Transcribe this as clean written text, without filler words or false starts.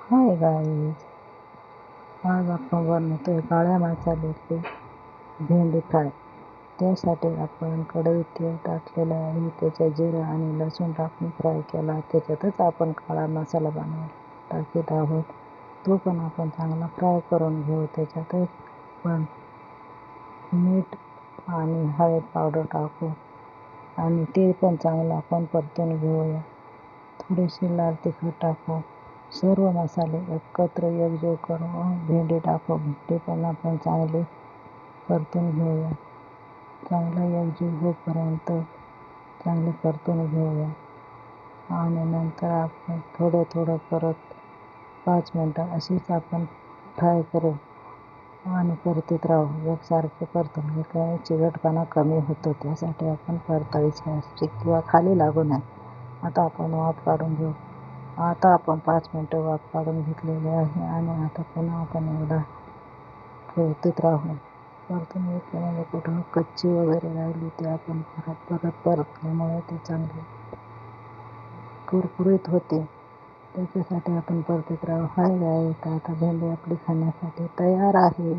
Hi guys, आज आपण बनवतोय काळ्या मसाल्याची भेंडी फ्राय. त्यासाठी आपण कढईत तेल टाकलेलं आहे. त्याच्यात जिरं आणि लसूण टाकून फ्राय केला. त्याच्यातच आपण काळा मसाला टाकत आहोत. तो पण आपण चांगला फ्राय करून घेऊ. त्याच्यातच पण मीठ आणि हळद पावडर टाकू आणि ते पण चांगलं आपण परतून घेऊया. थोडीशी लाल तिखट टाकू. सर्व मसाले एकत्र एकजीव करून भेंडी टाकू. भेंडी पण आपण चांगली परतून घेऊया. चांगलं एकजीव होईपर्यंत चांगले परतून घेऊया आणि नंतर आपण थोडं परत 5 मिनटं अशीच आपण फ्राय करू आणि परतीत राहू. एकसारखे परतून घेतल्याने चिकटपणा कमी होतो. त्यासाठी आपण परतायची असते किंवा खाली लागू नये. आता आपण वाफ काढून घेऊ. आता आपण 5 मिनटं वाफ काढून घेतलेली आहे आणि आता पुन्हा आपण एकदा परतीत राहू. परतून घेतल्यामुळे कुठं कच्ची वगैरे राहिली ते आपण परतल्यामुळे ते चांगले कुरकुरीत होते. त्याच्यासाठी आपण परतीत राहू. हाय गाईस, आता भेंडी आपली खाण्यासाठी तयार आहे.